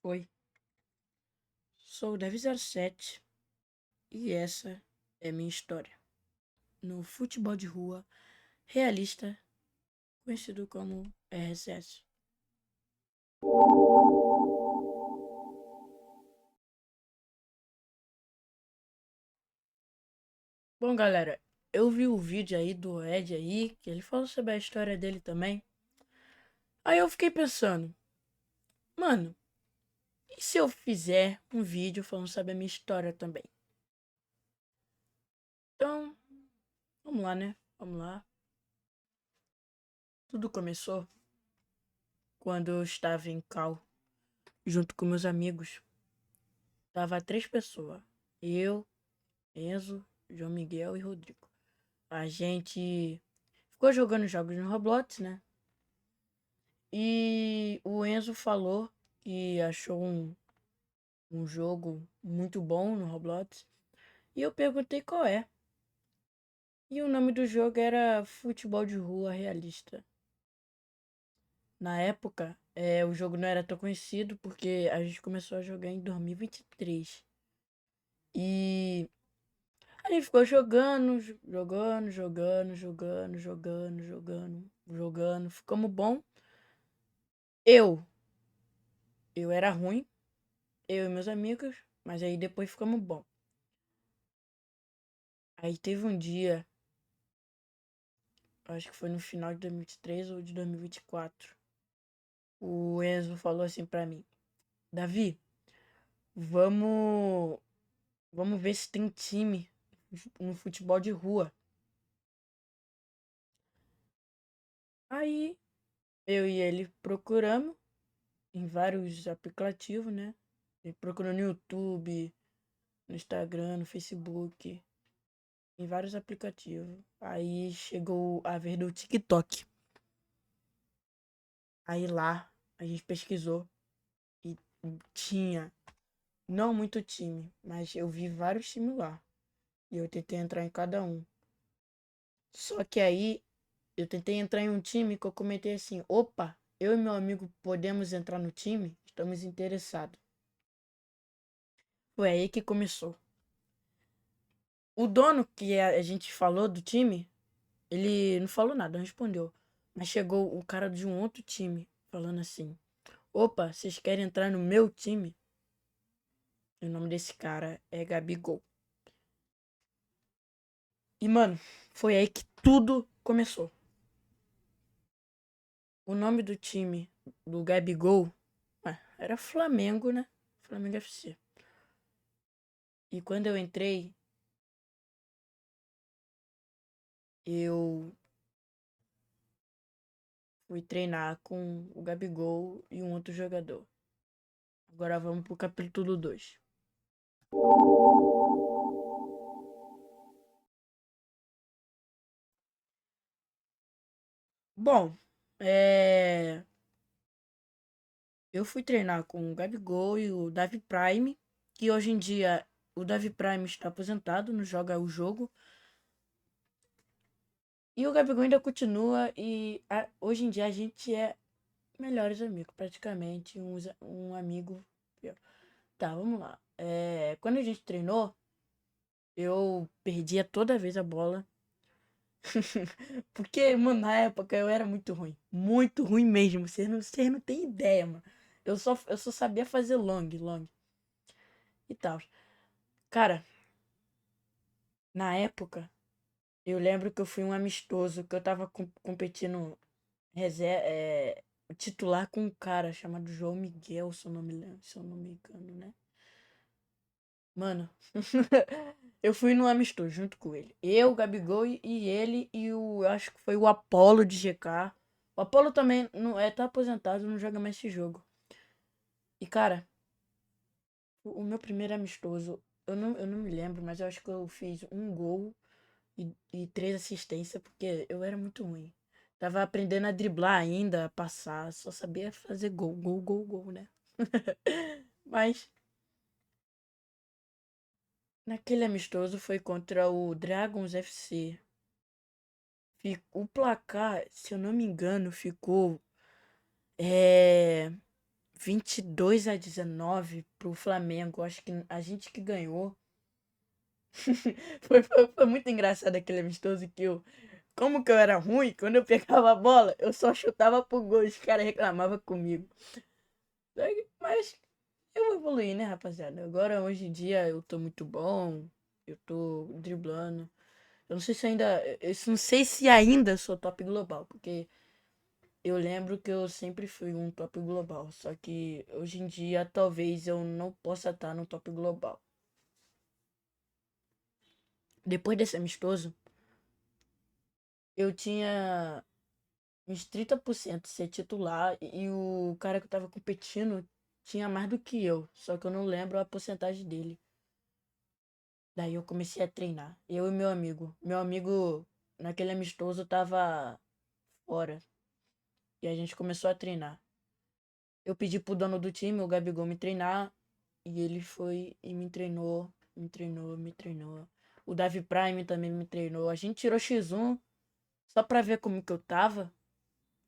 Oi, sou o Dev07 e essa é minha história no futebol de rua realista, conhecido como RSS. Bom, galera, eu vi o vídeo aí do Ed aí, que ele falou sobre a história dele também. Aí eu fiquei pensando, mano, e se eu fizer um vídeo falando sobre a minha história também? Então, vamos lá, né? Vamos lá. Tudo começou quando eu estava em Cal, junto com meus amigos. Tava 3 pessoas. Eu, Enzo, João Miguel e Rodrigo. A gente ficou jogando jogos no Roblox, né? E o Enzo falou que achou um jogo muito bom no Roblox. E eu perguntei qual é. E o nome do jogo era Futebol de Rua Realista. Na época, o jogo não era tão conhecido porque a gente começou a jogar em 2023. E a gente ficou jogando. Ficamos bom. Eu, eu era ruim, eu e meus amigos, mas aí depois ficamos bom. Aí teve um dia, acho que foi no final de 2023 ou de 2024. O Enzo falou assim pra mim: Davi, vamos, vamos ver se tem time no futebol de rua. Aí eu e ele procuramos em vários aplicativos, né? Ele procurou no YouTube, no Instagram, no Facebook, em vários aplicativos. Aí chegou a vez do TikTok. Aí lá a gente pesquisou e tinha, não muito time, mas eu vi vários times lá. E eu tentei entrar em cada um. Só que aí eu tentei entrar em um time que eu comentei assim: opa, eu e meu amigo podemos entrar no time? Estamos interessados. Foi aí que começou. O dono que a gente falou do time, ele não falou nada, não respondeu. Mas chegou o cara de um outro time falando assim: opa, vocês querem entrar no meu time? E o nome desse cara é Gabigol. E, mano, foi aí que tudo começou. O nome do time do Gabigol era Flamengo, né? Flamengo FC. E quando eu entrei, eu fui treinar com o Gabigol e um outro jogador. Agora vamos pro capítulo 2. Bom, eu fui treinar com o Gabigol e o Davi Prime, que hoje em dia o Davi Prime está aposentado, não joga o jogo. E o Gabigol ainda continua e hoje em dia a gente é melhores amigos, praticamente um amigo. Tá, vamos lá. Quando a gente treinou, eu perdia toda vez a bola. Porque, mano, na época eu era muito ruim. Muito ruim mesmo. Vocês não têm ideia, mano. Eu só sabia fazer long e tal. Cara, na época, eu lembro que eu fui um amistoso, que eu tava competindo titular com um cara chamado João Miguel, se eu não me engano, né? Mano, eu fui no amistoso junto com ele. Eu, o Gabigol e ele e eu acho que foi o Apollo de GK. O Apollo também não tá aposentado, não joga mais esse jogo. E cara, o meu primeiro amistoso, eu não me lembro, mas eu acho que eu fiz um gol e 3 assistências, porque eu era muito ruim. Tava aprendendo a driblar ainda, a passar, só sabia fazer gol, né? Mas naquele amistoso foi contra o Dragons FC. O placar, se eu não me engano, ficou é, 22-19 pro Flamengo. Acho que a gente que ganhou. Foi muito engraçado aquele amistoso que eu. Como que eu era ruim, quando eu pegava a bola, eu só chutava pro gol. Os caras reclamavam comigo. Mas eu evoluí, né, rapaziada? Agora, hoje em dia, eu tô muito bom. Eu tô driblando. Eu não sei se ainda. Eu não sei se ainda sou top global, porque eu lembro que eu sempre fui um top global. Só que hoje em dia, talvez eu não possa estar no top global. Depois desse amistoso, eu tinha uns 30% de ser titular e o cara que eu tava competindo tinha mais do que eu. Só que eu não lembro a porcentagem dele. Daí eu comecei a treinar. Eu e meu amigo. Meu amigo, naquele amistoso, tava fora. E a gente começou a treinar. Eu pedi pro dono do time, o Gabigol, me treinar. E ele foi e me treinou. Me treinou, me treinou. O Davi Prime também me treinou. A gente tirou X1 só pra ver como que eu tava.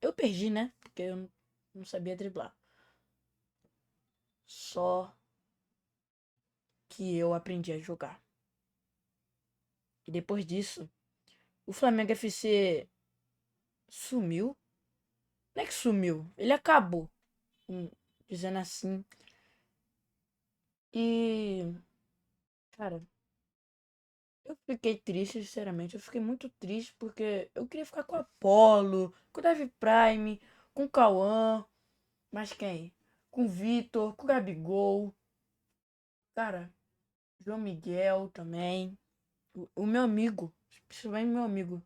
Eu perdi, né? Porque eu não sabia driblar. Só que eu aprendi a jogar. E depois disso, o Flamengo FC sumiu. Não é que sumiu, ele acabou. Dizendo assim. E, cara, eu fiquei triste, sinceramente. Eu fiquei muito triste porque eu queria ficar com a Apollo, com o Davi Prime, com o Cauã. Mas quem? Com o Vitor, com o Gabigol. Cara, João Miguel também. O meu amigo, principalmente meu amigo.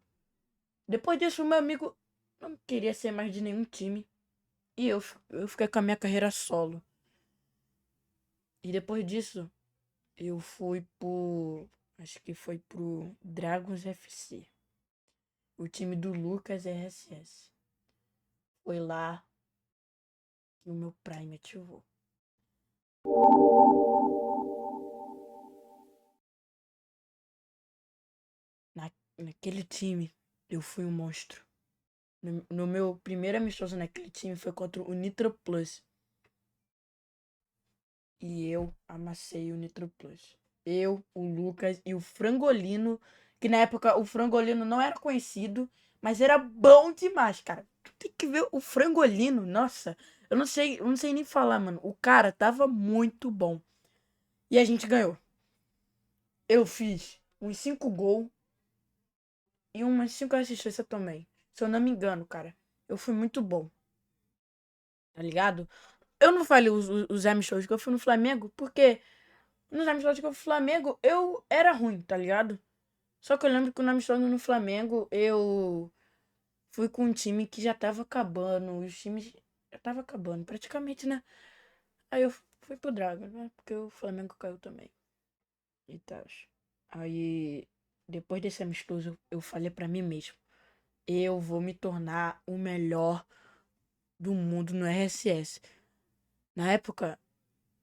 Depois disso, o meu amigo não queria ser mais de nenhum time. E eu fiquei com a minha carreira solo. E depois disso, eu fui pro. Acho que foi pro Dragons FC. O time do Lucas RSS. Foi lá que o meu Prime ativou. Naquele time, eu fui um monstro. No meu primeiro amistoso naquele time foi contra o Nitro Plus. E eu amassei o Nitro Plus. Eu, o Lucas e o Frangolino, que na época o Frangolino não era conhecido, mas era bom demais, cara. Tu tem que ver o Frangolino, nossa, eu não sei nem falar, mano. O cara tava muito bom. E a gente ganhou. Eu fiz uns 5 gols e umas 5 assistências também. Se eu não me engano, cara. Eu fui muito bom, tá ligado? Eu não falei os amistosos que eu fui no Flamengo, porque nos amistosos que eu fui no Flamengo, eu era ruim, tá ligado? Só que eu lembro que no amistoso no Flamengo, eu fui com um time que já tava acabando. Os times já tava acabando, praticamente, né? Aí eu fui pro Dragon, né? Porque o Flamengo caiu também. E tal. Aí, depois desse amistoso, eu falei pra mim mesmo. Eu vou me tornar o melhor do mundo no RSS. Na época,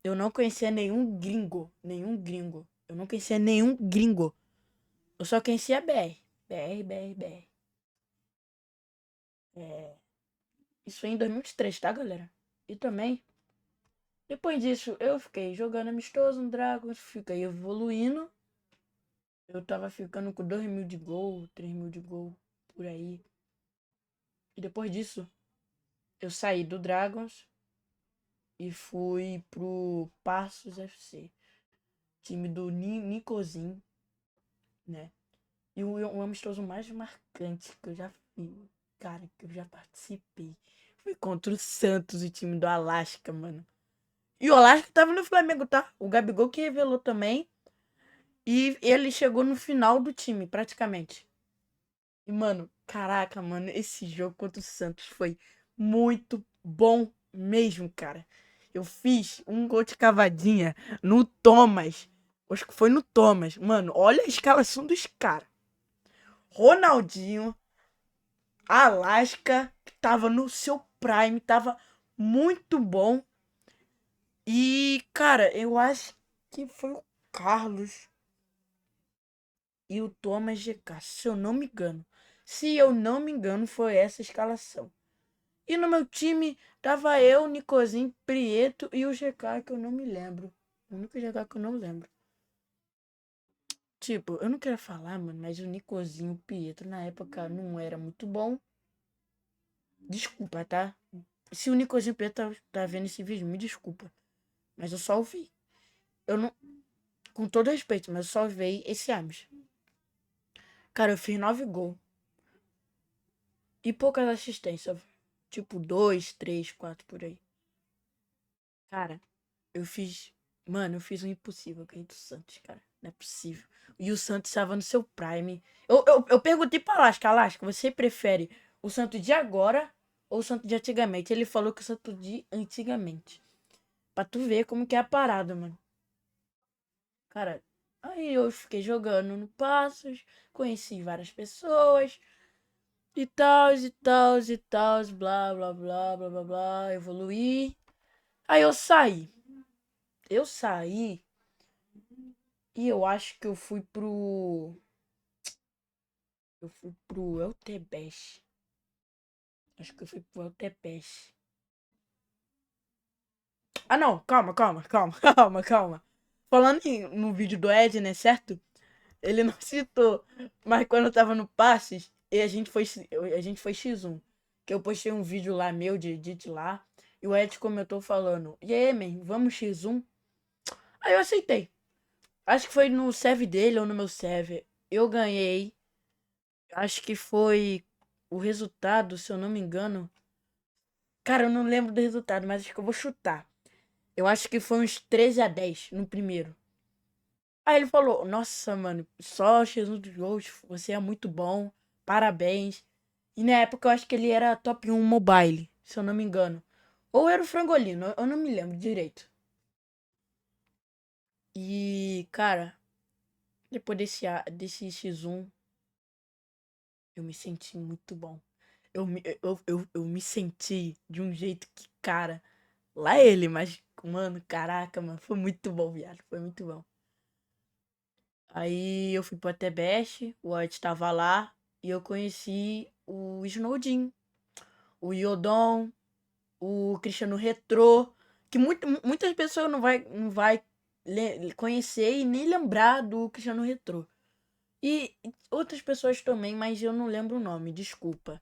eu não conhecia nenhum gringo. Nenhum gringo. Eu não conhecia nenhum gringo. Eu só conhecia BR. BR, BR, BR. É, isso foi em 2023, tá, galera? E também, depois disso, eu fiquei jogando amistoso no Dragons, fiquei evoluindo. Eu tava ficando com 2.000 de gol, 3.000 de gol, por aí. E depois disso, eu saí do Dragons e fui pro Passos FC. Time do Nicozinho, né? E o amistoso mais marcante que eu já fiz, cara, que eu já participei, foi contra o Santos, o time do Alasca, mano. E o Alasca tava no Flamengo, tá? O Gabigol que revelou também. E ele chegou no final do time, praticamente. E, mano, caraca, mano, esse jogo contra o Santos foi muito bom mesmo, cara. Eu fiz um gol de cavadinha no Thomas. Acho que foi no Thomas. Mano, olha a escalação dos caras. Ronaldinho, Alasca, que tava no seu prime, tava muito bom. E, cara, eu acho que foi o Carlos e o Thomas GK, se eu não me engano. Se eu não me engano, foi essa escalação. E no meu time tava eu, Nicozinho, Prieto e o GK que eu não me lembro. O único GK que eu não lembro. Tipo, eu não quero falar, mano, mas o Nicozinho, o Pietro, na época não era muito bom. Desculpa, tá? Se o Nicozinho Pietro tá vendo esse vídeo, me desculpa. Mas eu só ouvi. Eu não. Com todo respeito, mas eu só ouvi esse Ames. Cara, eu fiz 9 gols. E poucas assistências. Tipo, 2, 3, 4 por aí. Cara, eu fiz. Mano, eu fiz o impossível. Eu ganhei do Santos, cara. Não é possível. E o Santos estava no seu prime. Eu perguntei pra Lasca, Lasca, você prefere o Santos de agora ou o Santos de antigamente? Ele falou que o Santos de antigamente. Pra tu ver como que é a parada, mano. Cara, aí eu fiquei jogando no Passos, conheci várias pessoas. E tal, e tal, e tal, blá, blá, blá, blá, blá, blá, evoluí. Aí eu saí. Eu saí e eu acho que eu fui pro. Eu fui pro Eltebest. Acho que eu fui pro Eltebest. Ah, não, calma, calma, calma, calma, calma. Falando no vídeo do Ed, né, certo? Ele não citou. Mas quando eu tava no Passes, e a gente foi X1. Que eu postei um vídeo lá meu de edit lá. E o Ed comentou falando: E aí, man, vamos X1? Aí eu aceitei. Acho que foi no serve dele ou no meu serve. Eu ganhei. Acho que foi o resultado, se eu não me engano. Cara, eu não lembro do resultado, mas acho que eu vou chutar. Eu acho que foi uns 13-10 no primeiro. Aí ele falou: Nossa, mano, só X1 dos gols, você é muito bom, parabéns. E na época eu acho que ele era top 1 mobile, se eu não me engano. Ou era o Frangolino, eu não me lembro direito. E, cara, depois desse X1, eu me senti muito bom. Eu me senti de um jeito que, cara, lá ele, mas, mano, caraca, mano, foi muito bom, viado, foi muito bom. Aí eu fui pro Atebest, o White tava lá e eu conheci o Snowdin, o Iodon, o Cristiano Retrô, que muitas pessoas não vai conhecer e nem lembrar do Cristiano Retrô. E outras pessoas também, mas eu não lembro o nome, desculpa.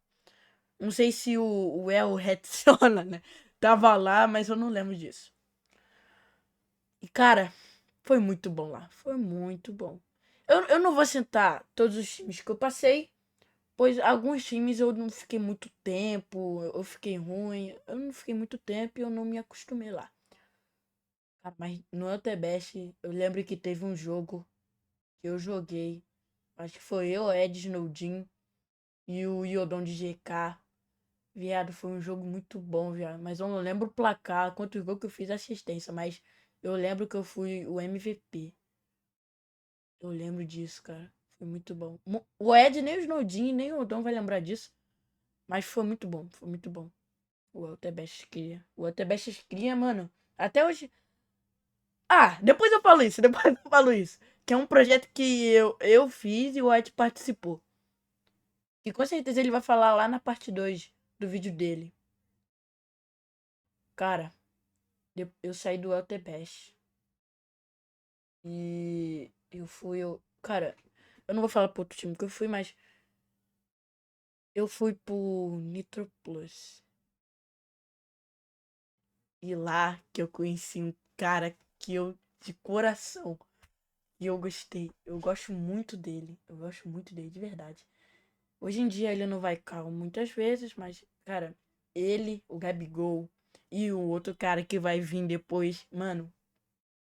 Não sei se o El Retsona, né? Tava lá, mas eu não lembro disso. E, cara, foi muito bom lá. Foi muito bom. Eu não vou sentar todos os times que eu passei, pois alguns times eu não fiquei muito tempo, eu fiquei ruim. Eu não fiquei muito tempo e eu não me acostumei lá. Cara, mas no Antebest, eu lembro que teve um jogo que eu joguei. Acho que foi eu, Ed Snowdin e o Iodon de GK. Viado, foi um jogo muito bom, viado. Mas eu não lembro o placar, quantos gols que eu fiz assistência, mas eu lembro que eu fui o MVP. Eu lembro disso, cara. Foi muito bom. O Ed, nem o Snowdin, nem o Odon vai lembrar disso. Mas foi muito bom, foi muito bom. O Ultibest cria. O Ultibest cria, mano. Até hoje. Ah, depois eu falo isso, depois eu falo isso. Que é um projeto que eu fiz e o Ed participou. E com certeza ele vai falar lá na parte 2 do vídeo dele. Cara, eu saí do LTBest. E eu fui. Cara, eu não vou falar pro outro time que eu fui, mas eu fui pro Nitro Plus. E lá que eu conheci um cara que eu, de coração, e eu gostei. Eu gosto muito dele. Eu gosto muito dele, de verdade. Hoje em dia ele não vai cal muitas vezes, mas, cara, ele, o Gabigol e o outro cara que vai vir depois, mano,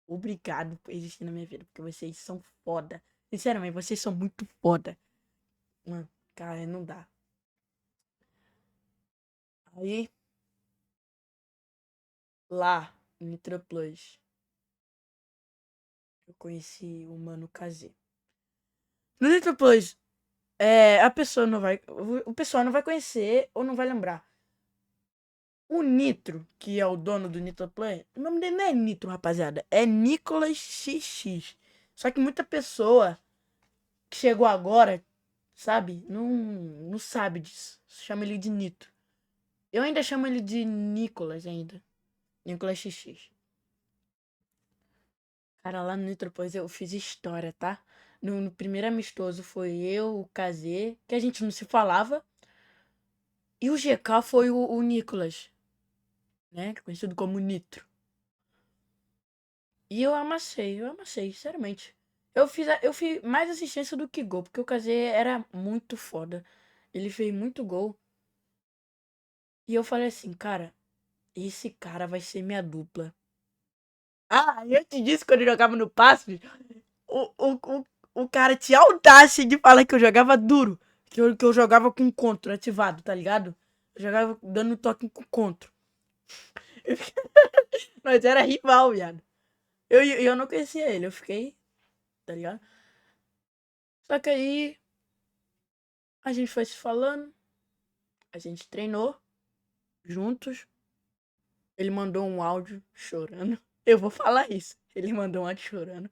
obrigado por existir na minha vida, porque vocês são foda. Sinceramente, vocês são muito foda. Mano, cara, não dá. Aí, lá, no Nitro Plus, eu conheci o Mano Kazê. No Nitro Plus, a pessoa não vai. O pessoal não vai conhecer ou não vai lembrar. O Nitro, que é o dono do Nitro Play, o nome dele não é Nitro, rapaziada. É Nicolas XX. Só que muita pessoa que chegou agora, sabe? Não sabe disso. Chama ele de Nitro. Eu ainda chamo ele de Nicolas ainda. Nicolas XX. Cara, lá no Nitropois eu fiz história, tá? No primeiro amistoso foi eu, o Kazê, que a gente não se falava. E o GK foi o Nicolas, né? Conhecido como Nitro. E eu amassei, sinceramente. Eu fiz mais assistência do que gol, porque o Kazê era muito foda. Ele fez muito gol. E eu falei assim, cara, esse cara vai ser minha dupla. Ah, eu te disse quando eu jogava no passe, o, o, o, o cara tinha audácia de falar que eu jogava duro. Que eu jogava com contro ativado, tá ligado? Eu jogava dando toque com contro. Mas era rival, viado. Eu não conhecia ele, eu fiquei, tá ligado? Só que aí a gente foi se falando, a gente treinou juntos. Ele mandou um áudio chorando. Eu vou falar isso. Ele mandou um áudio chorando.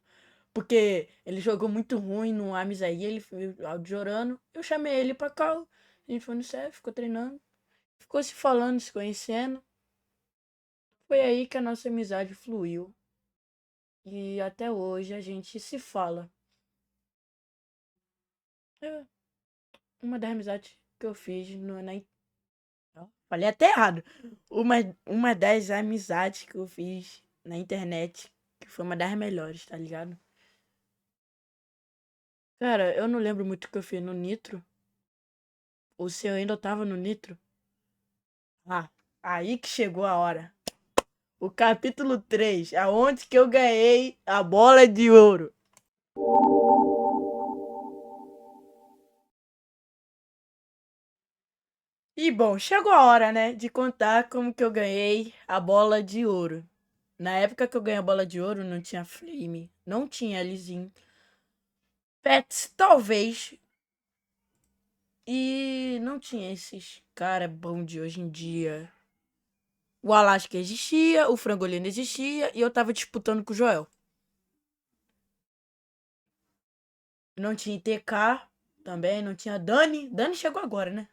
Porque ele jogou muito ruim no Ames aí, ele foi áudio chorando. Eu chamei ele pra cá. A gente foi no CF, ficou treinando. Ficou se falando, se conhecendo. Foi aí que a nossa amizade fluiu. E até hoje a gente se fala. É uma das amizades que eu fiz falei até errado. Uma, uma das amizades que eu fiz na internet, que foi uma das melhores, tá ligado? Cara, eu não lembro muito o que eu fiz no Nitro. Ou se eu ainda tava no Nitro. Ah, aí que chegou a hora. O capítulo 3, aonde que eu ganhei a bola de ouro. E bom, chegou a hora, né, de contar como que eu ganhei a bola de ouro. Na época que eu ganhei a bola de ouro, não tinha Flame, não tinha Lizinho. Pets, talvez. E não tinha esses cara bom de hoje em dia. O Alaska existia, o Frangolino existia e eu tava disputando com o Joel. Não tinha ITK também, não tinha Dani. Dani chegou agora, né?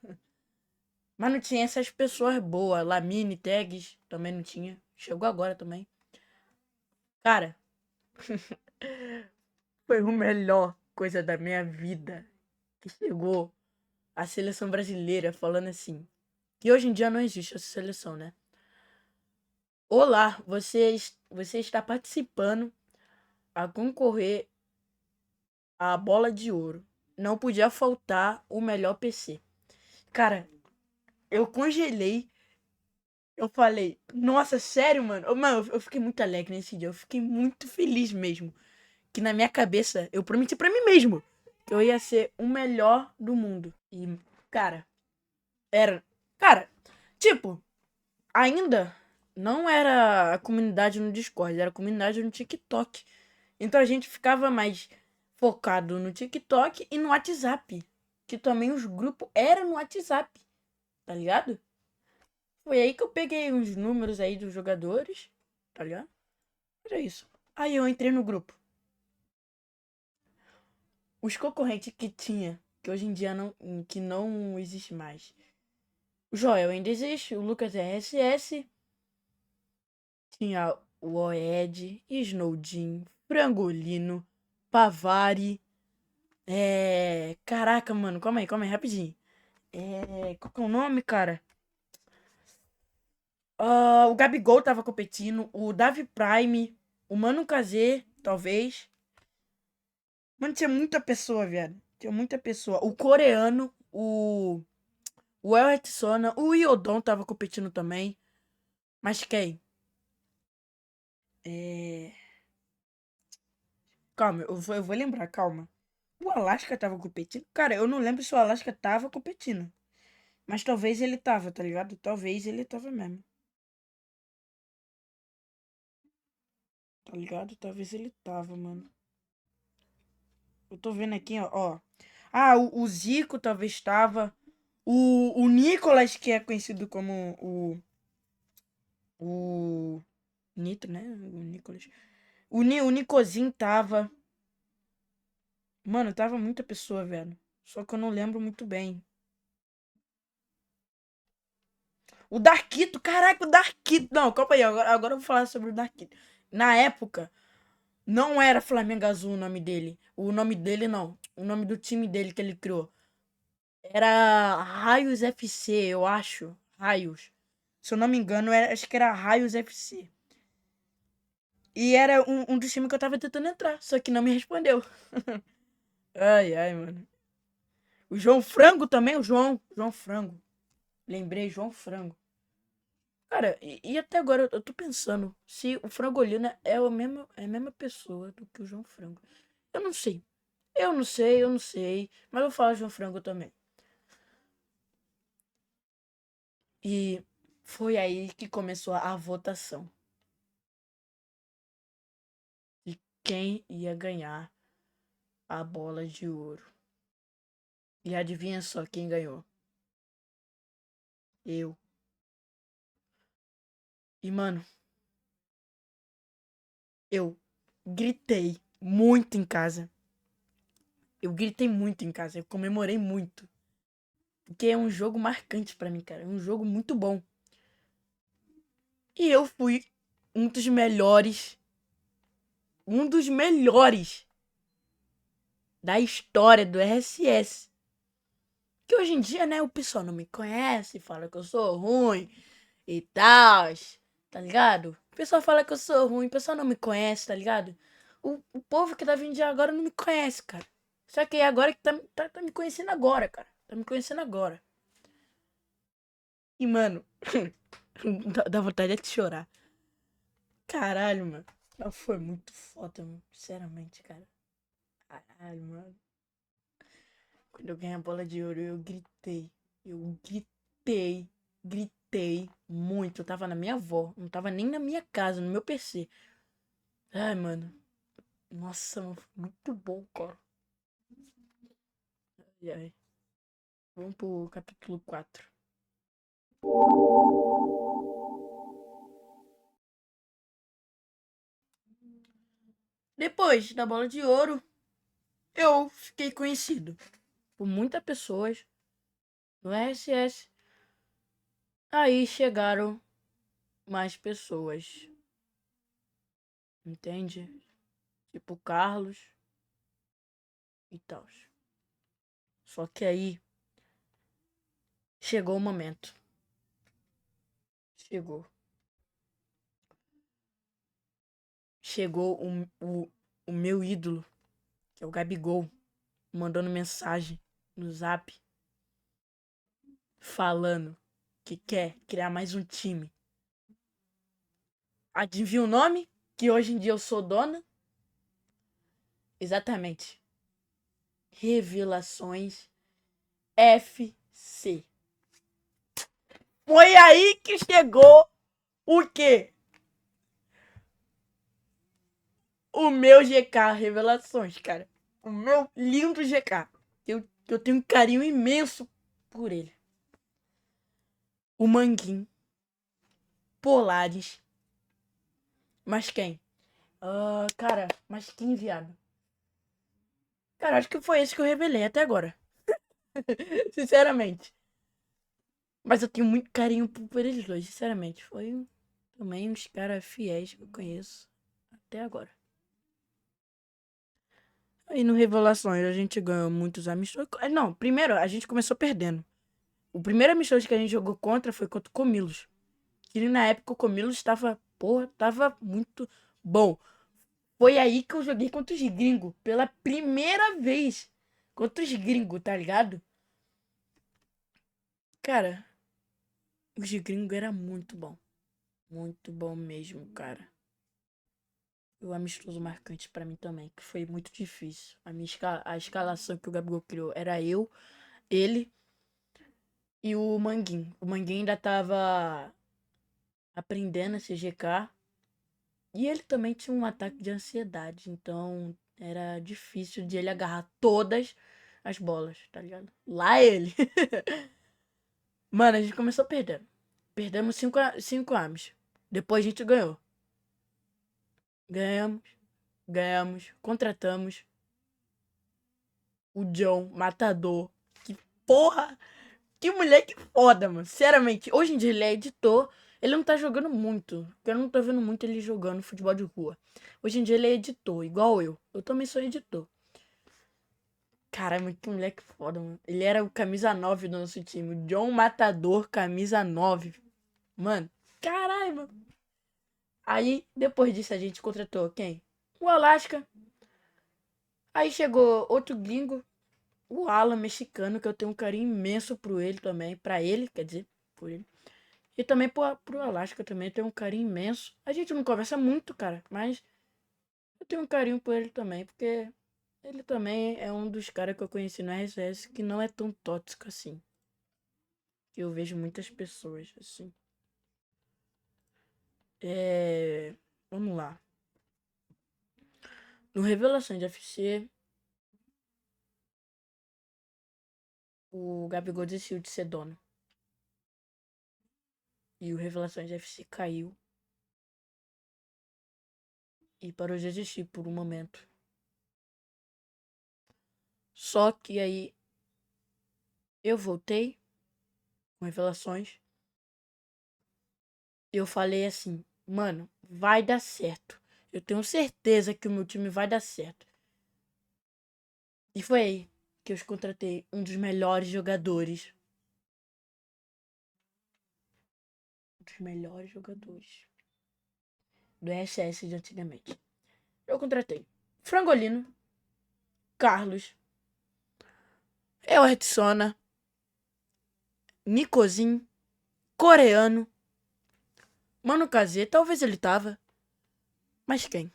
Mas não tinha essas pessoas boas. Lamine, Tags, também não tinha. Chegou agora também. Cara, foi a melhor coisa da minha vida. Que chegou a seleção brasileira falando assim. Que hoje em dia não existe essa seleção, né? Olá, você está participando a concorrer à bola de ouro. Não podia faltar o melhor PC. Cara, eu congelei. Eu falei, nossa, sério, mano? Mano, eu fiquei muito alegre nesse dia. Eu fiquei muito feliz mesmo. Que na minha cabeça, eu prometi pra mim mesmo que eu ia ser o melhor do mundo. E, cara, era. Cara, tipo, ainda não era a comunidade no Discord, era a comunidade no TikTok. Então a gente ficava mais focado no TikTok e no WhatsApp. Que também os grupos eram no WhatsApp, tá ligado? Foi aí que eu peguei uns números aí dos jogadores, tá ligado? Era isso. Aí eu entrei no grupo. Os concorrentes que tinha, que hoje em dia que não existe mais. O Joel ainda existe, o Lucas RSS, tinha o Oed, Snowdin, Frangolino, Pavari. Caraca, mano, calma aí, rapidinho. Qual que é o nome, cara? O Gabigol tava competindo, o Davi Prime, o Mano Kazê, talvez. Mano, tinha muita pessoa, viado. Tinha muita pessoa. O coreano, o El Sona, o Iodon tava competindo também. Mas quem? É... Calma, eu vou lembrar, calma. O Alaska tava competindo? Cara, eu não lembro se o Alaska tava competindo. Mas talvez ele tava, tá ligado? Talvez ele tava mesmo. Tá ligado? Talvez ele tava, mano. Eu tô vendo aqui, ó. Ah, o Zico talvez tava. O Nicolas, que é conhecido como o Nitro, né? O Nicolas. O Nicozinho tava. Mano, tava muita pessoa, velho. Só que eu não lembro muito bem. O Darkito, caraca, o Darkito. Não, calma aí, agora eu vou falar sobre o Darkito. Na época, não era Flamengo Azul o nome dele. O nome dele, não. O nome do time dele que ele criou. Era Raios FC, eu acho. Raios. Se eu não me engano, acho que era Raios FC. E era um dos times que eu tava tentando entrar, só que não me respondeu. Ai, ai, mano. O João Frango também, o João. João Frango. Lembrei, João Frango. Cara, e até agora eu tô pensando se o Frangolina é a mesma pessoa do que o João Frango. Eu não sei. Eu não sei, eu não sei. Mas eu vou falar João Frango também. E foi aí que começou a votação de quem ia ganhar a bola de ouro. E adivinha só quem ganhou? Eu. E, mano, eu gritei muito em casa. Eu gritei muito em casa. Eu comemorei muito. Porque é um jogo marcante pra mim, cara. É um jogo muito bom. E eu fui um dos melhores. Um dos melhores da história do RSS. Que hoje em dia, né, o pessoal não me conhece, fala que eu sou ruim e tal, tá ligado? O pessoal fala que eu sou ruim, o pessoal não me conhece, tá ligado? O povo que tá vindo de agora não me conhece, cara. Só que é agora que tá me conhecendo agora, cara. Tá me conhecendo agora. E, mano, dá vontade de chorar. Caralho, mano. Mas foi muito foda, mano. Sinceramente, cara. Caralho, mano. Quando eu ganhei a bola de ouro, eu gritei. Eu gritei. Gritei muito. Eu tava na minha avó. Não tava nem na minha casa, no meu PC. Ai, mano. Nossa, mano. Foi muito bom, cara. E aí? Vamos pro capítulo 4. Depois da bola de ouro, eu fiquei conhecido por muitas pessoas no RSS. Aí chegaram mais pessoas, entende? Tipo Carlos e tal. Só que aí chegou o momento. Chegou. Chegou o meu ídolo, que é o Gabigol, mandando mensagem no Zap, falando que quer criar mais um time. Adivinha o nome? Que hoje em dia eu sou dona? Exatamente. Revelações FC. Foi aí que chegou o quê? O meu GK Revelações, cara. O meu lindo GK. Eu tenho um carinho imenso por ele. O Manguinho. Polaris. Mas quem? Cara, mas quem, viado? Cara, acho que foi esse que eu revelei até agora. Sinceramente. Mas eu tenho muito carinho por eles dois, sinceramente. Foi também uns caras fiéis que eu conheço até agora. Aí no Revelações a gente ganhou muitos amistosos. Não, primeiro a gente começou perdendo. O primeiro amistoso que a gente jogou contra foi contra o Comilos. Que na época o Comilos estava, porra, tava muito bom. Foi aí que eu joguei contra os gringos. Pela primeira vez. Contra os gringos, tá ligado? Cara, os gringos era muito bom. Muito bom mesmo, cara. E o amistoso marcante pra mim também, que foi muito difícil. A escalação que o Gabigol criou era eu, ele e o Manguinho. O Manguinho ainda tava aprendendo a CGK. E ele também tinha um ataque de ansiedade. Então era difícil de ele agarrar todas as bolas, tá ligado? Lá ele. Mano, a gente começou perdendo. Perdemos 5 ames. Depois a gente ganhou. Ganhamos, ganhamos, contratamos o John Matador. Que porra! Que moleque foda, mano. Sinceramente, hoje em dia ele é editor. Ele não tá jogando muito. Porque eu não tô vendo muito ele jogando futebol de rua. Hoje em dia ele é editor, igual eu. Eu também sou editor. Caramba, que moleque foda, mano. Ele era o camisa 9 do nosso time. O John Matador, camisa 9. Mano, caralho, mano. Aí, depois disso, a gente contratou quem? O Alaska. Aí chegou outro gringo, o Alan, mexicano, que eu tenho um carinho imenso por ele também. Pra ele, quer dizer, por ele. E também pro Alaska também eu tenho um carinho imenso. A gente não conversa muito, cara, mas eu tenho um carinho por ele também, porque ele também é um dos caras que eu conheci no RSS que não é tão tóxico assim. Que eu vejo muitas pessoas assim. Vamos lá. No Revelação de FC, o Gabigol desistiu de ser dono. E o Revelações FC caiu. E parou de existir por um momento. Só que aí eu voltei com Revelações. E eu falei assim, mano, vai dar certo. Eu tenho certeza que o meu time vai dar certo. E foi aí que eu contratei um dos melhores jogadores. Um dos melhores jogadores do SS de antigamente. Eu contratei Frangolino, Carlos, Ewertsona, Nicozinho, Coreano, Mano Kazê, talvez ele tava. Mas quem?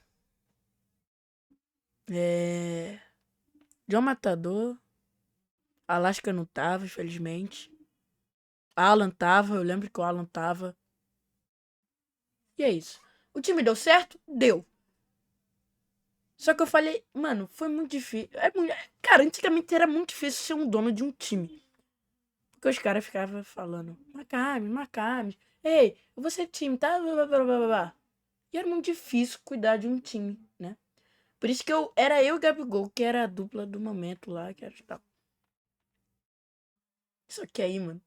John Matador. Alaska não tava, infelizmente. Alan tava, eu lembro que o Alan tava. E é isso. O time deu certo? Deu. Só que eu falei, mano, foi muito difícil. Cara, antigamente era muito difícil ser um dono de um time. Porque os caras ficavam falando, Macame, Macame. Ei, eu vou ser time, tá? Blá, blá, blá, blá, blá. E era muito difícil cuidar de um time, né? Por isso que era eu e o Gabigol, que era a dupla do momento lá, que era tal. Só que aí, mano,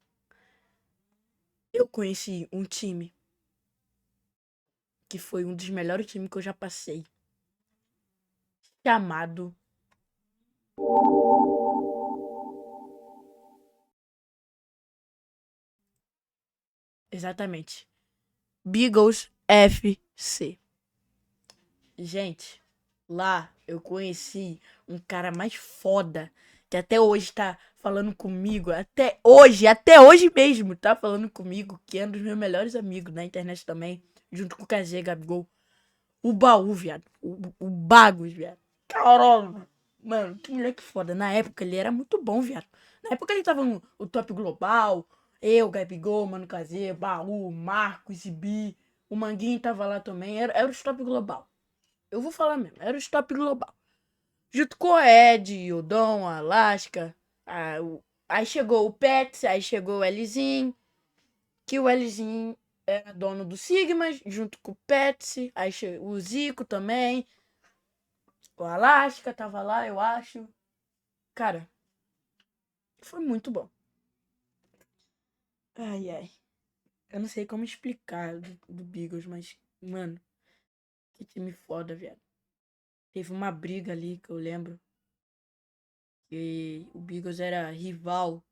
eu conheci um time que foi um dos melhores times que eu já passei. Chamado. Exatamente. Beagles FC. Gente, lá eu conheci um cara mais foda que até hoje tá falando comigo. Até hoje mesmo tá falando comigo, que é um dos meus melhores amigos na internet também, junto com o KZ Gabigol. O baú, viado. O Bagos, viado. Caramba. Mano, que moleque foda. Na época ele era muito bom, viado. Na época ele tava no o top global. Eu, Gabigol, Mano KZ, Baú, Marcos, Ibi. O Manguinho tava lá também. Era o top global. Eu vou falar mesmo. Era o top global. Junto com o Ed, o Dom, a Alaska. Aí chegou o Pets, aí chegou o Lzinho. Que o Lzinho era dono do Sigmas, junto com o Pets. Aí chegou o Zico também. O Alaska tava lá, eu acho. Cara, foi muito bom. Ai, ai. Eu não sei como explicar do Beagles, mas, mano, que time foda, viado. Teve uma briga ali que eu lembro. Que o Beagles era rival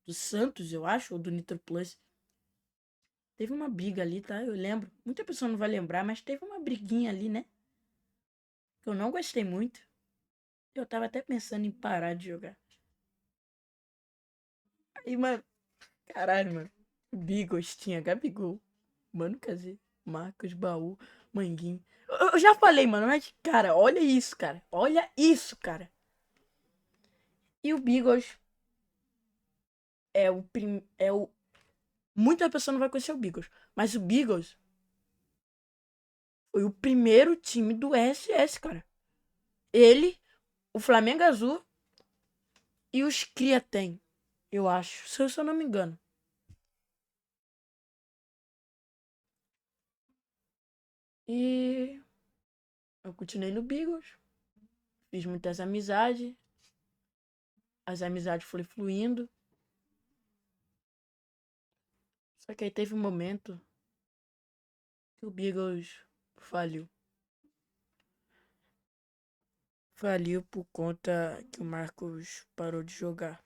do Santos, eu acho, ou do Nitro Plus. Teve uma briga ali, tá? Eu lembro. Muita pessoa não vai lembrar, mas teve uma briguinha ali, né? Que eu não gostei muito. Eu tava até pensando em parar de jogar. Aí, mano, caralho, mano. O Beagles tinha Gabigol, Mano KZ, Marcos, Baú, Manguinho. Eu já falei, mano, mas, cara, olha isso, cara. Olha isso, cara. E o Beagles é o. Muita pessoa não vai conhecer o Beagles. Mas o Beagles foi o primeiro time do SS, cara. Ele, o Flamengo Azul e os Cria tem, eu acho. Se eu não me engano. E eu continuei no Beagles. Fiz muitas amizades. As amizades foram fluindo. Só que aí teve um momento que o Beagles faliu. Faliu por conta que o Marcos parou de jogar,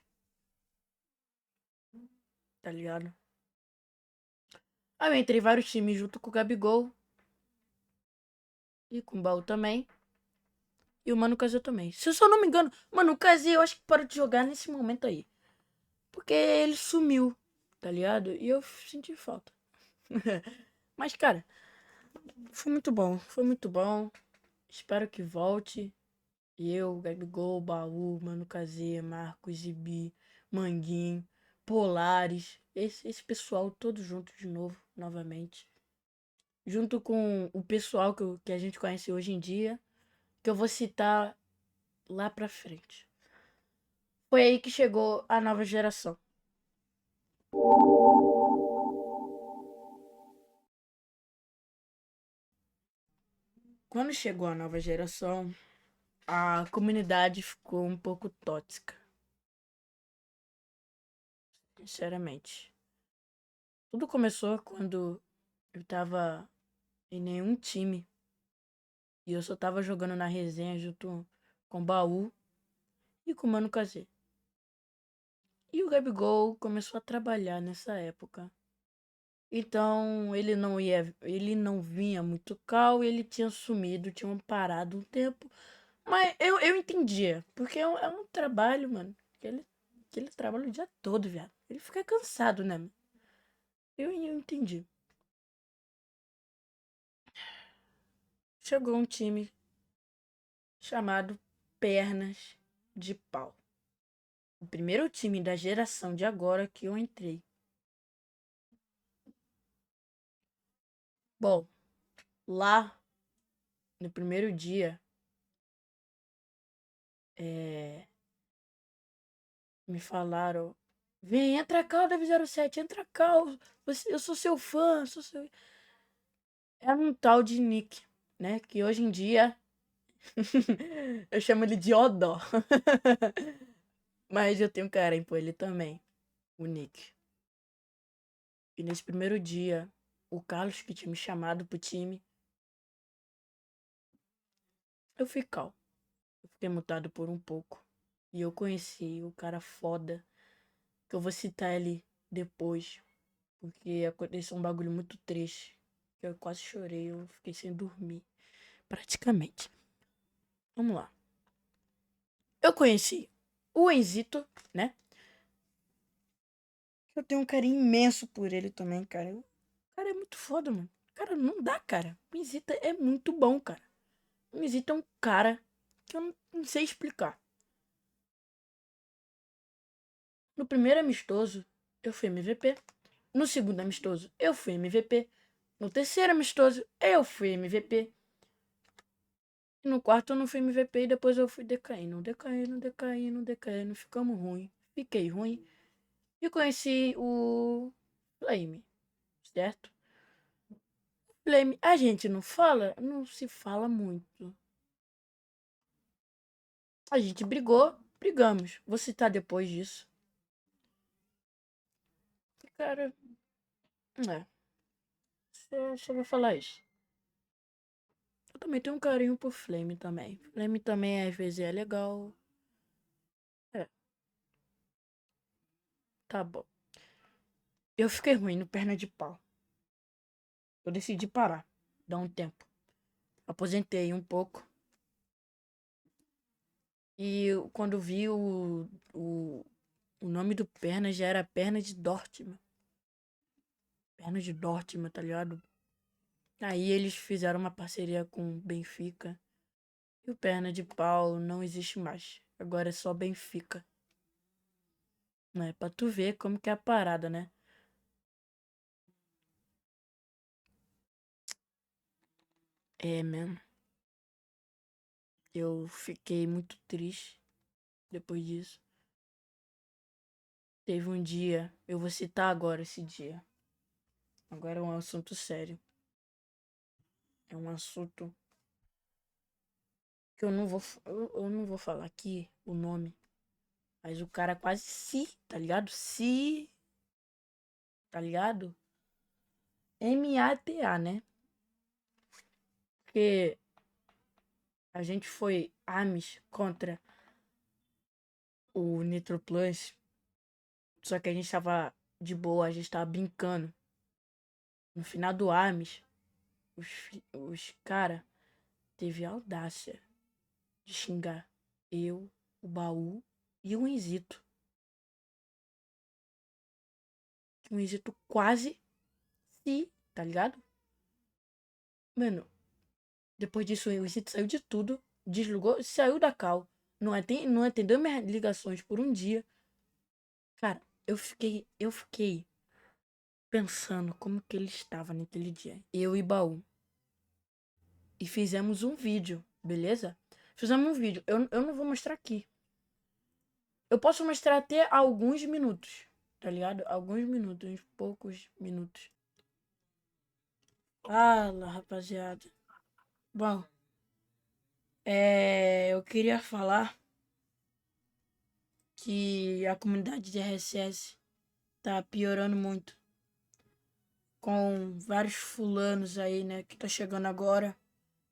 tá ligado? Aí eu entrei em vários times junto com o Gabigol e com o Baú também. E o Mano Kazê também. Se eu só não me engano, Mano, o Kazê eu acho que parou de jogar nesse momento aí. Porque ele sumiu, tá ligado? E eu senti falta. Mas, cara, foi muito bom. Foi muito bom. Espero que volte. Eu, Gabigol, Baú, Mano Kazê, Marcos, Zibi, Manguinho, Polares. Esse pessoal todo junto de novo, novamente. Junto com o pessoal que a gente conhece hoje em dia. Que eu vou citar lá pra frente. Foi aí que chegou a nova geração. Quando chegou a nova geração, a comunidade ficou um pouco tóxica, sinceramente. Tudo começou quando eu tava em nenhum time e eu só tava jogando na resenha junto com o Baú e com o Mano Kazê. E o Gabigol começou a trabalhar nessa época. Então ele não vinha muito cal, ele tinha sumido, tinha parado um tempo. Mas eu entendia, porque é um trabalho, mano, que ele trabalha o dia todo, viado. Ele fica cansado, né? Eu entendi. Chegou um time chamado Pernas de Pau. O primeiro time da geração de agora que eu entrei. Bom, lá no primeiro dia, é, me falaram: vem, entra cá, Davi 07, entra cá, eu sou seu fã, sou seu. Era um tal de Nick, né? Que hoje em dia eu chamo ele de Odó. Mas eu tenho carinho por ele também, o Nick. E nesse primeiro dia, o Carlos que tinha me chamado pro time, eu fui calmo. Eu fiquei mutado por um pouco. E eu conheci o cara foda, que eu vou citar ele depois, porque aconteceu um bagulho muito triste. Que eu quase chorei, eu fiquei sem dormir, praticamente. Vamos lá. Eu conheci o Enzito, né? Eu tenho um carinho imenso por ele também, cara. O cara é muito foda, mano. Cara, não dá, cara. O Enzito é muito bom, cara. O Enzito é um cara que eu não sei explicar. No primeiro amistoso, eu fui MVP. No segundo amistoso, eu fui MVP. No terceiro amistoso, eu fui MVP. E no quarto eu não fui MVP e depois eu fui decaindo, decaindo, decaindo, decaindo. Ficamos ruim. Fiquei ruim. E conheci o Flame, certo? Flame, a gente não fala? Não se fala muito. A gente brigou, brigamos. Vou citar depois disso. Cara, é. Só vou falar isso. Eu também tenho um carinho por Flame também. Flame também às vezes é legal. É, tá bom. Eu fiquei ruim no perna de pau. Eu decidi parar. Dar um tempo. Aposentei um pouco. E quando vi o nome do perna já era perna de Dortmund. Perna de Dortmund, tá ligado? Aí eles fizeram uma parceria com o Benfica. E o perna de pau não existe mais. Agora é só Benfica. Né? Pra tu ver como que é a parada, né? É mesmo. Eu fiquei muito triste depois disso. Teve um dia, eu vou citar agora esse dia. Agora é um assunto sério. É um assunto que eu não vou falar aqui o nome. Mas o cara quase se, tá ligado? Se, tá ligado? MATA, né? Porque a gente foi AMES contra o Nitro Plus. Só que a gente tava de boa, a gente tava brincando. No final do AMES, os cara teve a audácia de xingar eu, o Baú e o Enzito. O Enzito quase se, tá ligado? Mano, depois disso o Enzito saiu de tudo, desligou, saiu da cal. Não atendeu minhas ligações por um dia. Cara, eu fiquei pensando como que ele estava naquele dia. Eu e Baú. E fizemos um vídeo, beleza? Fizemos um vídeo. Eu não vou mostrar aqui. Eu posso mostrar até alguns minutos, tá ligado? Alguns minutos, uns poucos minutos. Fala, rapaziada. Bom, eu queria falar que a comunidade de RSS tá piorando muito. Com vários fulanos aí, né, que tá chegando agora.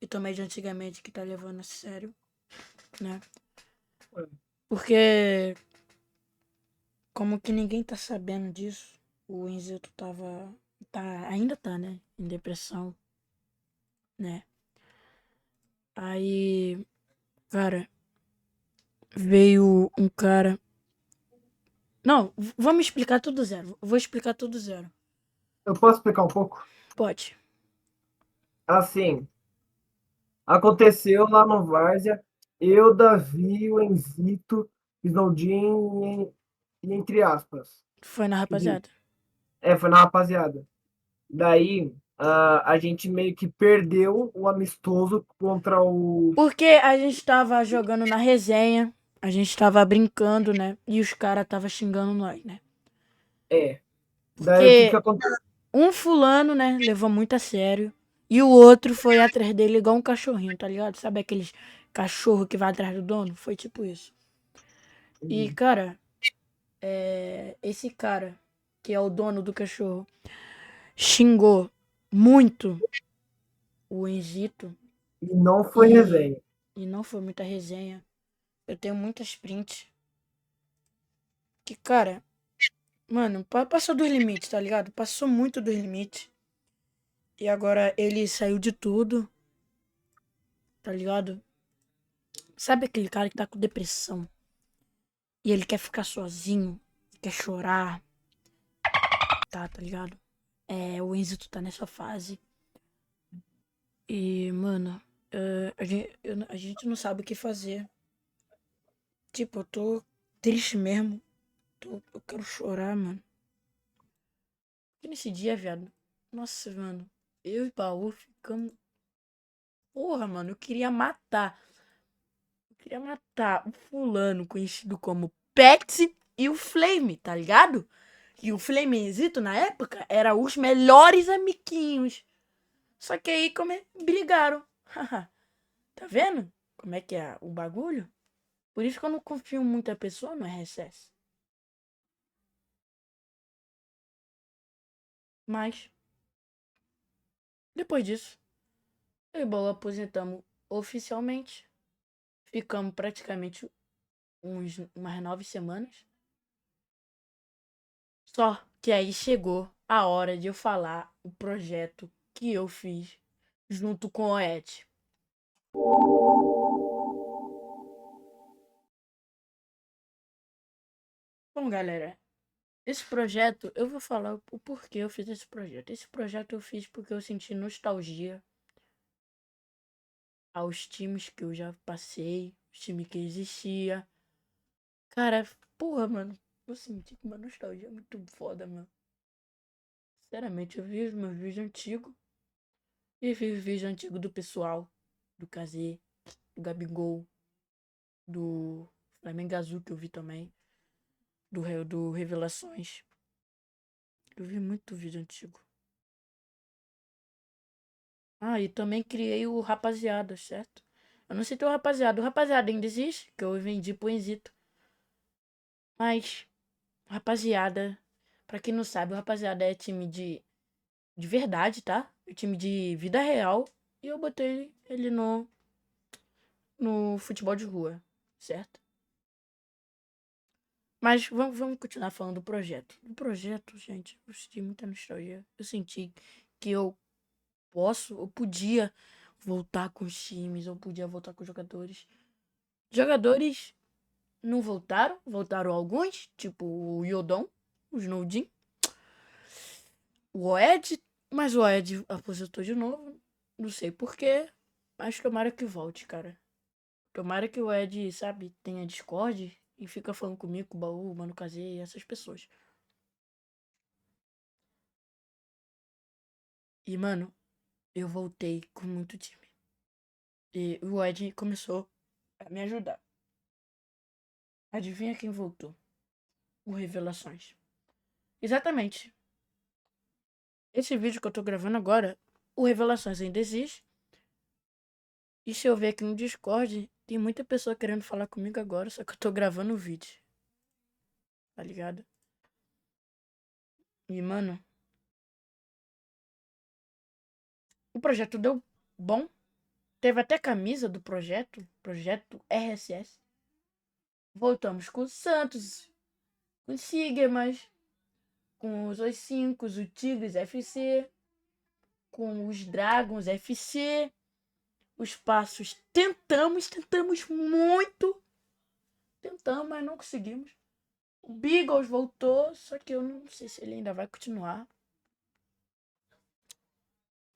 E também de antigamente que tá levando a sério, né? Porque, como que ninguém tá sabendo disso, o Enzito ainda tá, né? Em depressão, né? Aí, cara, veio um cara. Não, vamos explicar tudo zero. Vou explicar tudo zero. Eu posso explicar um pouco? Pode. Assim, aconteceu lá no Várzea, eu, Davi, o Enzito, Snowdin e entre aspas. Foi na rapaziada. Foi na rapaziada. Daí, a gente meio que perdeu o amistoso contra o. Porque a gente tava jogando na resenha, a gente tava brincando, né? E os caras tava xingando nós, né? É. Daí o que que Porque aconteceu? um fulano, né, levou muito a sério. E o outro foi atrás dele igual um cachorrinho, tá ligado? Sabe aqueles cachorro que vai atrás do dono? Foi tipo isso. E, cara, esse cara, que é o dono do cachorro, xingou muito o Enzito. E não foi E, resenha. e não foi muita resenha. Eu tenho muitas prints. Que, cara, mano, passou dos limites, tá ligado? Passou muito dos limites. E agora ele saiu de tudo, tá ligado? Sabe aquele cara que tá com depressão e ele quer ficar sozinho, quer chorar, tá ligado? O Enzito tá nessa fase. E, mano, a gente não sabe o que fazer. Tipo, eu tô triste mesmo. Eu quero chorar, mano. E nesse dia, viado, nossa, mano, eu e Baú ficamos. Porra, mano, eu queria matar. Eu queria matar o fulano conhecido como Pet e o Flame, tá ligado? E o Flamezito, na época, era os melhores amiguinhos. Só que aí brigaram. Tá vendo como é que é o bagulho? Por isso que eu não confio muito a pessoa no RSS. Mas, depois disso, eu e o Baú aposentamos oficialmente. Ficamos praticamente umas 9 semanas. Só que aí chegou a hora de eu falar o projeto que eu fiz junto com o Ed. Bom, galera, esse projeto, eu vou falar o porquê eu fiz esse projeto. Esse projeto eu fiz porque eu senti nostalgia aos times que eu já passei, os times que existia. Cara, porra, mano, eu senti uma nostalgia muito foda, mano. Sinceramente, eu vi os meus vídeos antigos e vi os vídeos antigos do pessoal, do KZ, do Gabigol, do Flamengo Azul que eu vi também, do Revelações. Eu vi muito vídeo antigo. Ah, e também criei o Rapaziada, certo? Eu não sei ter o Rapaziada. O Rapaziada ainda existe, que eu vendi pro Enzito. Mas, Rapaziada, pra quem não sabe, o Rapaziada é time de de verdade, tá? O time de vida real. E eu botei ele no futebol de rua, certo? Mas vamos continuar falando do projeto. O projeto, gente, eu senti muita nostalgia. Eu senti que eu podia voltar com os times, eu podia voltar com os jogadores. Jogadores não voltaram alguns, tipo o Yodon, o Snowdin, o Oed, mas o Oed aposentou de novo. Não sei porquê, mas tomara que volte, cara. Tomara que o Ed, sabe, tenha Discord e fica falando comigo, com o Baú, o Mano Kazê e essas pessoas. E, mano, eu voltei com muito time. E o Ed começou a me ajudar. Adivinha quem voltou? O Revelações. Exatamente. Esse vídeo que eu tô gravando agora, o Revelações ainda existe. E se eu ver aqui no Discord, tem muita pessoa querendo falar comigo agora, só que eu tô gravando o vídeo. Tá ligado? E, mano, o projeto deu bom. Teve até camisa do projeto RSS. Voltamos com o Santos, com o Sigmas, com os Os-5, o Tigres FC, com os Dragons FC, os Passos. Tentamos muito. Tentamos, mas não conseguimos. O Beagles voltou, só que eu não sei se ele ainda vai continuar.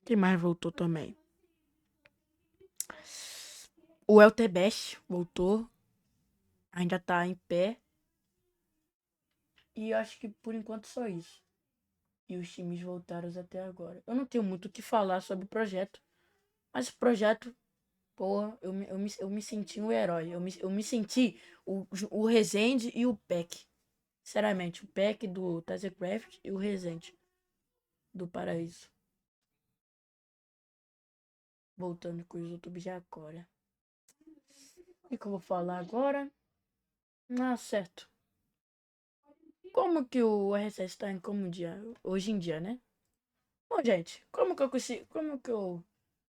Quem mais voltou também? O Eltebest voltou. Ainda tá em pé. E eu acho que por enquanto só isso. E os times voltaram até agora. Eu não tenho muito o que falar sobre o projeto. Mas o projeto, pô, eu me senti um herói. Eu me senti o Rezende e o Peck. Sinceramente, o Peck do Tazecraft e o Rezende do Paraíso. Voltando com os YouTube de agora. O que eu vou falar agora? Ah, certo. Como que o RSS está em como dia? Hoje em dia, né? Bom, gente, como que eu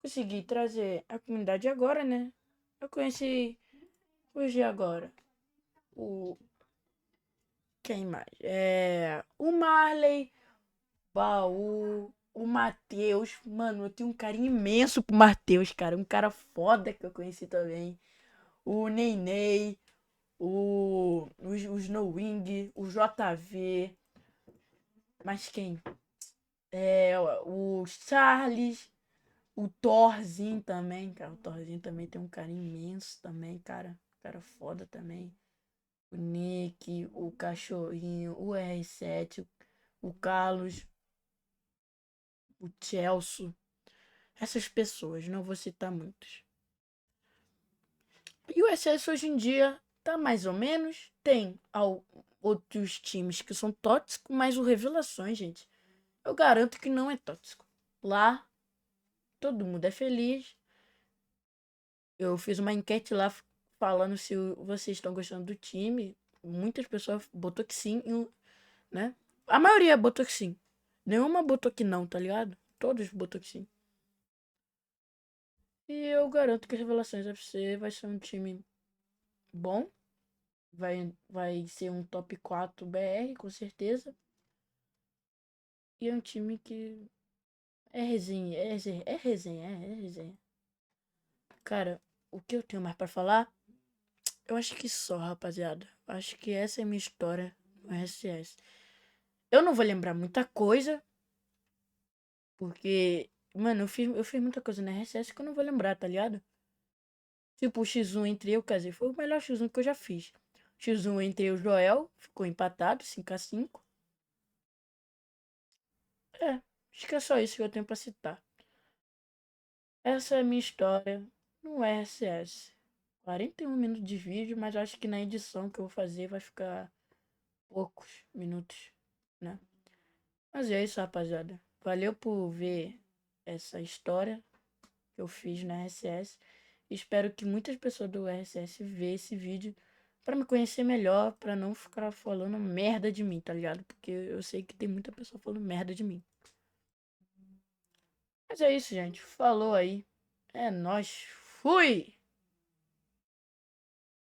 consegui trazer a comunidade agora, né? Eu conheci hoje agora o quem mais? O Marley, Baú, o Matheus. Mano, eu tenho um carinho imenso pro Matheus, cara. Um cara foda que eu conheci também. O Ney, o Snowwing, o JV. Mas quem? O Charles, o Thorzinho também, cara. O Thorzinho também tem um carinho imenso também, cara. Cara foda também. O Nick, o Cachorrinho, o R7, o Carlos, o Celso. Essas pessoas, não vou citar muitos. E o SS hoje em dia tá mais ou menos. Tem outros times que são tóxicos, mas o Revelações, gente, eu garanto que não é tóxico. Lá, todo mundo é feliz. Eu fiz uma enquete lá falando se vocês estão gostando do time. Muitas pessoas botou que sim, né? A maioria botou que sim. Nenhuma botou que não, tá ligado? Todos botou que sim. E eu garanto que a Revelações FC vai ser um time bom. Vai ser um top 4 BR, com certeza. E é um time que é resenha, é resenha. Cara, o que eu tenho mais pra falar? Eu acho que só, rapaziada. Acho que essa é a minha história no RSS. Eu não vou lembrar muita coisa, porque, mano, eu fiz muita coisa na RSS que eu não vou lembrar, tá ligado? Tipo, o X1 entre eu, quer dizer, foi o melhor X1 que eu já fiz. X1 entre eu e o Joel, ficou empatado, 5-5. É, acho que é só isso que eu tenho pra citar. Essa é a minha história no RSS. 41 minutos de vídeo, mas acho que na edição que eu vou fazer vai ficar poucos minutos, né? Mas é isso, rapaziada. Valeu por ver essa história que eu fiz na RSS. Espero que muitas pessoas do RSS vejam esse vídeo pra me conhecer melhor, pra não ficar falando merda de mim, tá ligado? Porque eu sei que tem muita pessoa falando merda de mim. Mas é isso, gente. Falou aí. É nóis. Fui!